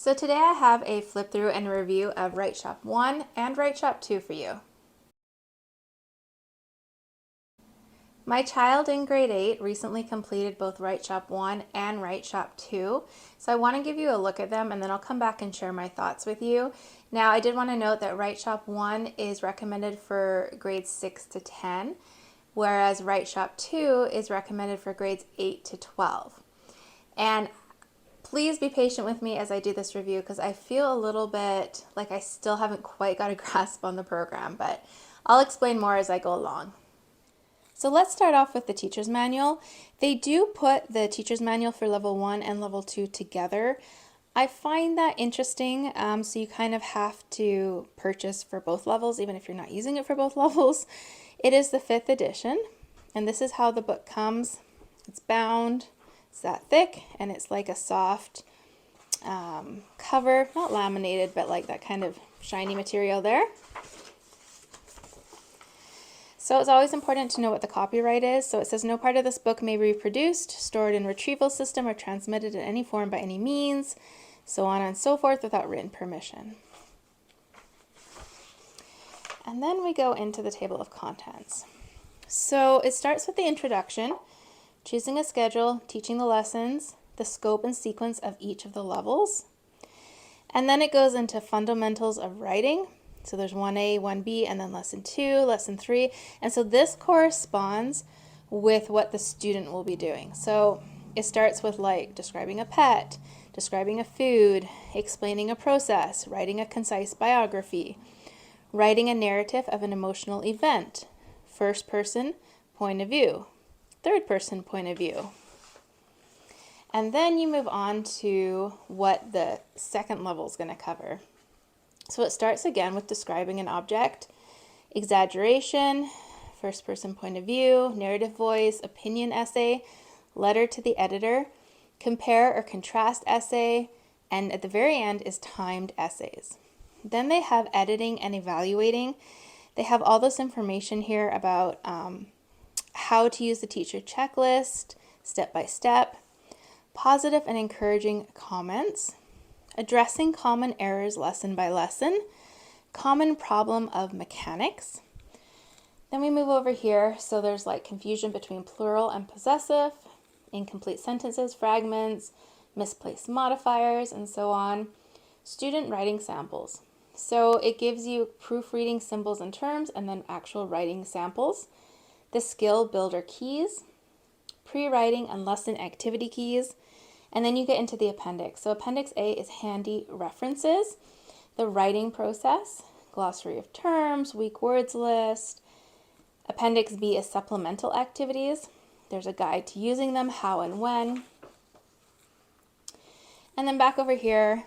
So today I have a flip through and review of WriteShop 1 and WriteShop 2 for you. My child in grade 8 recently completed both WriteShop 1 and WriteShop 2, so I want to give you a look at them and then I'll come back and share my thoughts with you. Now I did want to note that WriteShop 1 is recommended for grades 6 to 10, whereas WriteShop 2 is recommended for grades 8 to 12. And please be patient with me as I do this review because I feel a little bit like I still haven't quite got a grasp on the program, but I'll explain more as I go along. So let's start off with the teacher's manual. They do put the teacher's manual for level 1 and level 2 together. I find that interesting, so you kind of have to purchase for both levels, even if you're not using it for both levels. It is the 5th edition, and this is how the book comes. It's bound. It's that thick, and it's like a soft cover, not laminated, but like that kind of shiny material there. So it's always important to know what the copyright is. So it says no part of this book may be reproduced, stored in retrieval system, or transmitted in any form by any means, so on and so forth, without written permission. And then we go into the table of contents. So it starts with the introduction, choosing a schedule, teaching the lessons, the scope and sequence of each of the levels. And then it goes into fundamentals of writing. So there's 1A, 1B, and then lesson 2, lesson 3. And so this corresponds with what the student will be doing. So it starts with like describing a pet, describing a food, explaining a process, writing a concise biography, writing a narrative of an emotional event, first person point of view, third person point of view. And then you move on to what the second level is going to cover. So it starts again with describing an object, exaggeration, first person point of view, narrative voice, opinion essay, letter to the editor, compare or contrast essay, and at the very end is timed essays. Then they have editing and evaluating. They have all this information here about how to use the teacher checklist, step by step, positive and encouraging comments, addressing common errors lesson by lesson, common problem of mechanics. Then we move over here, so there's like confusion between plural and possessive, incomplete sentences, fragments, misplaced modifiers, and so on. Student writing samples. So it gives you proofreading symbols and terms and then actual writing samples. The skill builder keys, pre-writing and lesson activity keys, and then you get into the appendix. So appendix A is handy references, the writing process, glossary of terms, weak words list. Appendix B is supplemental activities. There's a guide to using them, how and when. And then back over here,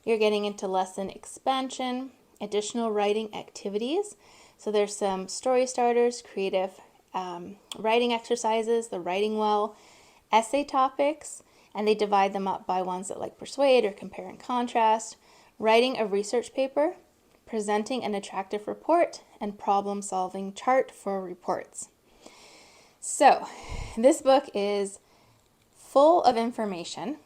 you're getting into lesson expansion, additional writing activities. So there's some story starters, creative writing exercises, the writing well, essay topics, and they divide them up by ones that like persuade or compare and contrast, writing a research paper, presenting an attractive report, and problem solving chart for reports. So this book is full of information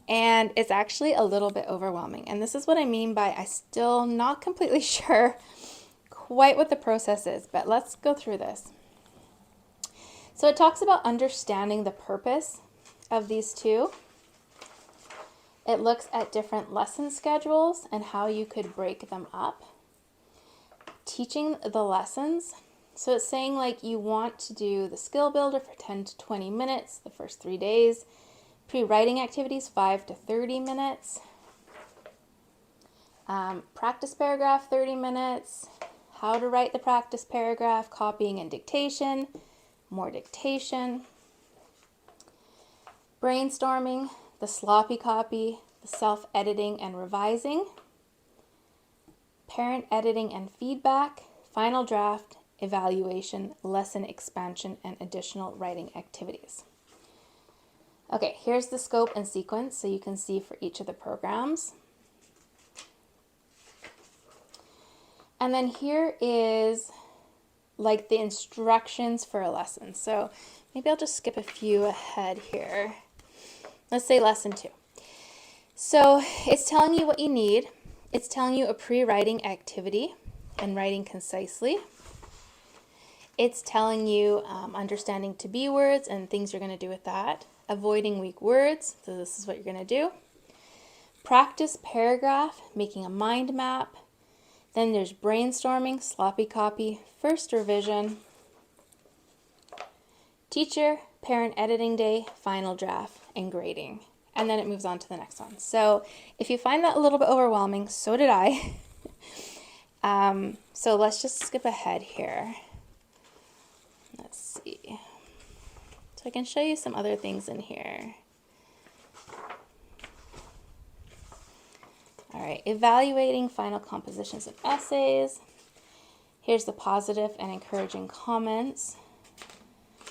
and it's actually a little bit overwhelming. And this is what I mean by I'm still not completely sure quite what the process is, but let's go through this. So it talks about understanding the purpose of these two. It looks at different lesson schedules and how you could break them up. Teaching the lessons. So it's saying like you want to do the skill builder for 10 to 20 minutes the first 3 days. Pre-writing activities 5 to 30 minutes. Practice paragraph 30 minutes. How to write the practice paragraph, copying and dictation. More dictation, brainstorming, the sloppy copy, the self-editing and revising, parent editing and feedback, final draft, evaluation, lesson expansion, and additional writing activities. Okay, here's the scope and sequence so you can see for each of the programs. And then here is like the instructions for a lesson. So maybe I'll just skip a few ahead here. Let's say lesson 2. So it's telling you what you need. It's telling you a pre-writing activity and writing concisely. It's telling you understanding to be words and things you're going to do with that. Avoiding weak words, so this is what you're going to do. Practice paragraph, making a mind map. Then there's brainstorming, sloppy copy, first revision, teacher, parent editing day, final draft, and grading. And then it moves on to the next one. So if you find that a little bit overwhelming, so did I. So let's just skip ahead here. Let's see. So I can show you some other things in here. All right, evaluating final compositions of essays. Here's the positive and encouraging comments.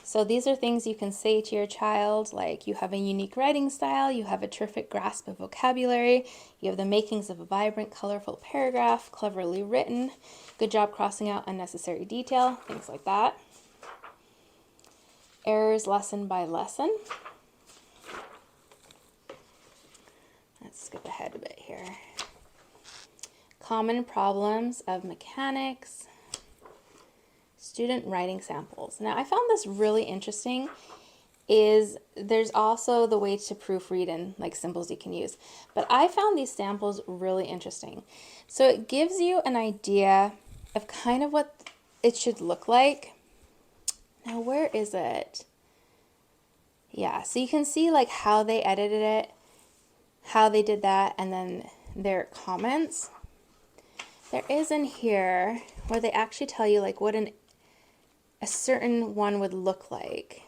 So these are things you can say to your child, like you have a unique writing style, you have a terrific grasp of vocabulary, you have the makings of a vibrant, colorful paragraph, cleverly written, good job crossing out unnecessary detail, things like that. Errors lesson by lesson. Let's skip ahead a bit here. Common problems of mechanics. Student writing samples. Now I found this really interesting. There's also the way to proofread and like symbols you can use, but I found these samples really interesting. So it gives you an idea of kind of what it should look like. Now where is it? Yeah, so you can see like how they edited it, how they did that, and then their comments. There is in here where they actually tell you like what a certain one would look like.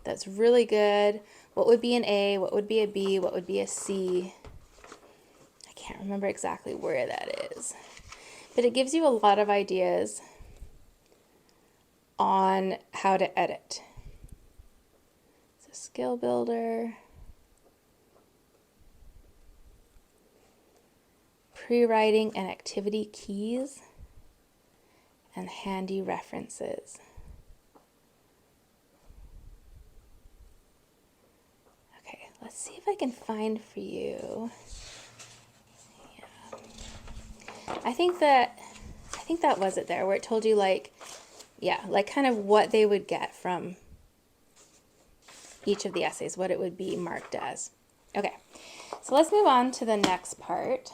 That's really good. What would be an A? What would be a B? What would be a C? I can't remember exactly where that is. But it gives you a lot of ideas on how to edit. It's a skill builder. Pre-writing and activity keys. And handy references. Okay, let's see if I can find for you. Yeah. I think that was it there where it told you like, yeah, like kind of what they would get from each of the essays, what it would be marked as. Okay, so let's move on to the next part.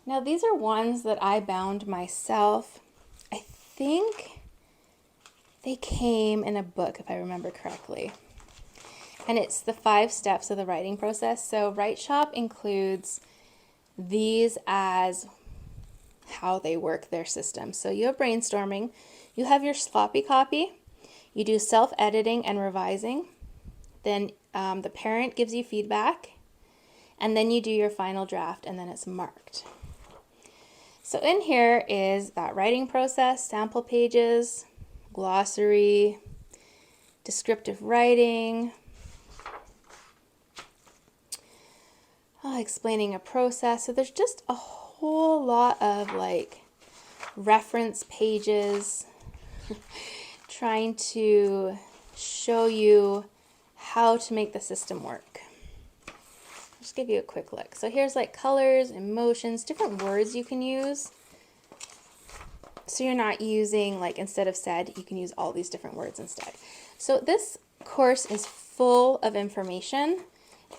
Now these are ones that I bound myself. I think they came in a book, if I remember correctly. And it's the 5 steps of the writing process. So WriteShop includes these as how they work their system. So you have brainstorming, you have your sloppy copy, you do self-editing and revising, then the parent gives you feedback, and then you do your final draft, and then it's marked. So in here is that writing process, sample pages, glossary, descriptive writing, explaining a process. So there's just a whole lot of like reference pages trying to show you how to make the system work. I'll just give you a quick look. So here's like colors, emotions, different words you can use. So you're not using like instead of said, you can use all these different words instead. So this course is full of information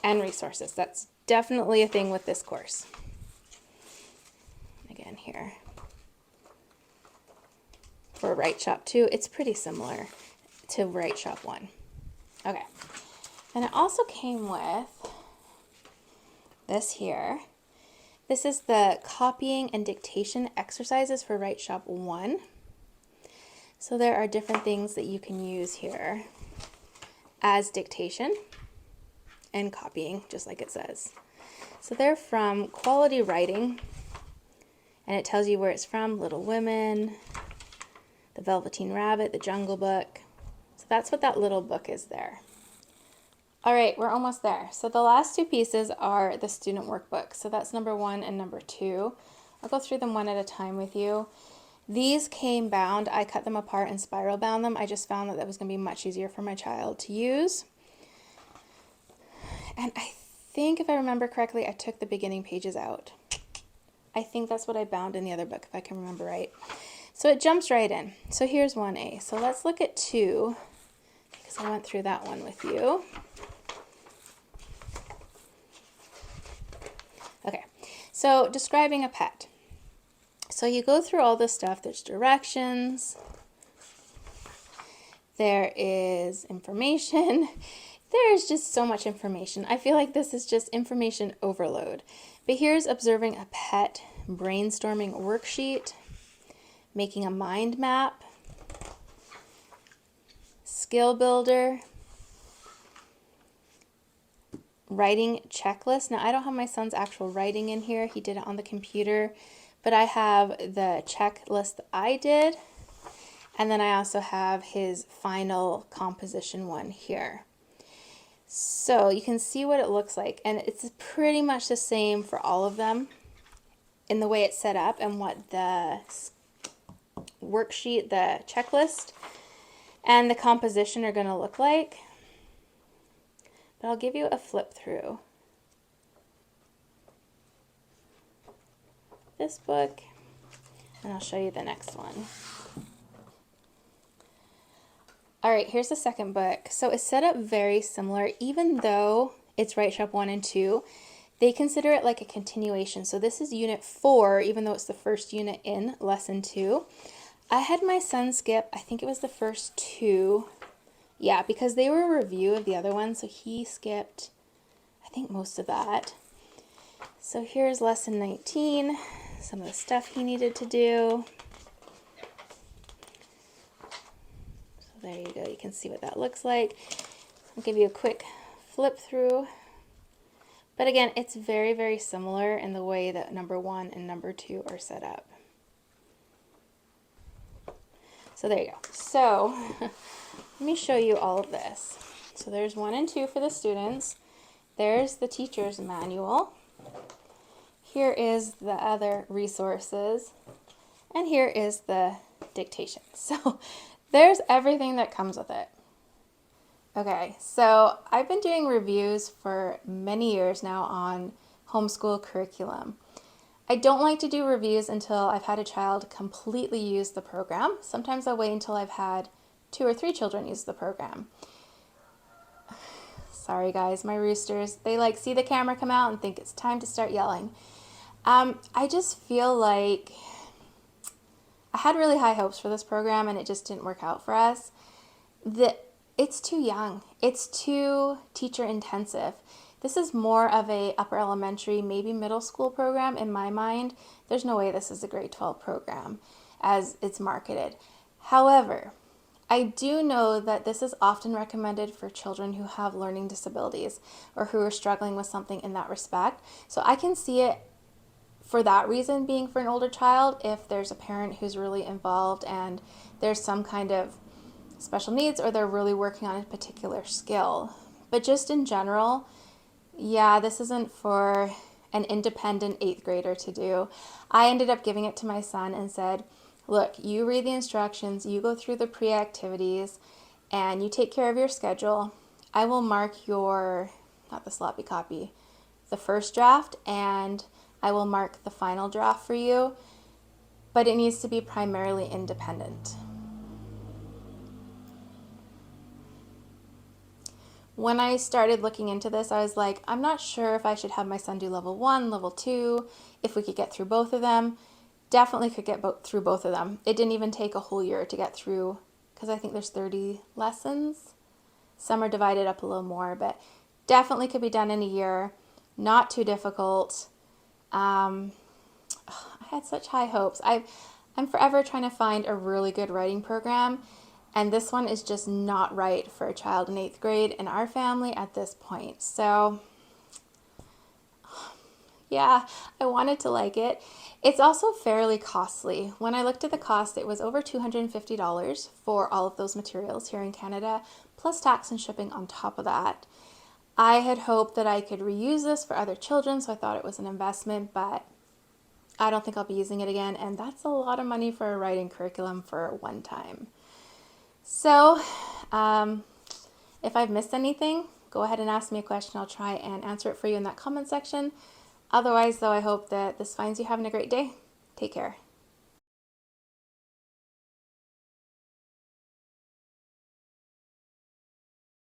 and resources. That's definitely a thing with this course. Again here. For WriteShop 2, it's pretty similar to WriteShop 1. Okay. And it also came with this here. This is the copying and dictation exercises for WriteShop 1. So there are different things that you can use here as dictation and copying, just like it says. So they're from Quality Writing, and it tells you where it's from, Little Women, The Velveteen Rabbit, The Jungle Book. So that's what that little book is there. All right, we're almost there. So the last 2 pieces are the student workbook. So that's number 1 and number 2. I'll go through them one at a time with you. These came bound. I cut them apart and spiral bound them. I just found that was going to be much easier for my child to use. And I think if I remember correctly, I took the beginning pages out. I think that's what I bound in the other book, if I can remember right. So it jumps right in. So here's 1A. So let's look at 2, because I went through that one with you. Okay, so describing a pet. So you go through all this stuff. There's directions. There is information. There's just so much information. I feel like this is just information overload. But here's observing a pet, brainstorming worksheet, making a mind map, skill builder, writing checklist. Now I don't have my son's actual writing in here. He did it on the computer, but I have the checklist that I did. And then I also have his final composition one here. So you can see what it looks like, and it's pretty much the same for all of them in the way it's set up and what the worksheet, the checklist, and the composition are going to look like. But I'll give you a flip through this book, and I'll show you the next one. All right, here's the second book. So it's set up very similar, even though it's WriteShop 1 and 2. They consider it like a continuation. So this is unit 4, even though it's the first unit in lesson 2. I had my son skip, I think it was the first 2. Yeah, because they were a review of the other one, so he skipped, I think, most of that. So here's lesson 19, some of the stuff he needed to do. There you go, you can see what that looks like. I'll give you a quick flip through. But again, it's very, very similar in the way that number 1 and number 2 are set up. So there you go. So let me show you all of this. So there's 1 and 2 for the students. There's the teacher's manual. Here is the other resources. And here is the dictation. So there's everything that comes with it. Okay, so I've been doing reviews for many years now on homeschool curriculum. I don't like to do reviews until I've had a child completely use the program. Sometimes I'll wait until I've had 2 or 3 children use the program. Sorry guys, my roosters, they like see the camera come out and think it's time to start yelling. I just feel like I had really high hopes for this program and it just didn't work out for us. It's too young. It's too teacher intensive. This is more of a upper elementary, maybe middle school program in my mind. There's no way this is a grade 12 program as it's marketed. However, I do know that this is often recommended for children who have learning disabilities or who are struggling with something in that respect. So I can see it for that reason being for an older child if there's a parent who's really involved and there's some kind of special needs or they're really working on a particular skill. But just in general, yeah, this isn't for an independent 8th grader to do. I ended up giving it to my son and said, look, you read the instructions, you go through the pre-activities, and you take care of your schedule. I will mark your, not the sloppy copy, the first draft, and I will mark the final draft for you, but it needs to be primarily independent. When I started looking into this, I was like, I'm not sure if I should have my son do level 1, level 2, if we could get through both of them. Definitely could get through both of them. It didn't even take a whole year to get through, because I think there's 30 lessons. Some are divided up a little more, but definitely could be done in a year. Not too difficult. I had such high hopes. I'm forever trying to find a really good writing program. And this one is just not right for a child in 8th grade in our family at this point. So, yeah, I wanted to like it. It's also fairly costly. When I looked at the cost, it was over $250 for all of those materials here in Canada, plus tax and shipping on top of that. I had hoped that I could reuse this for other children, so I thought it was an investment, but I don't think I'll be using it again. And that's a lot of money for a writing curriculum for one time. So, if I've missed anything, go ahead and ask me a question. I'll try and answer it for you in that comment section. Otherwise, though, I hope that this finds you having a great day. Take care.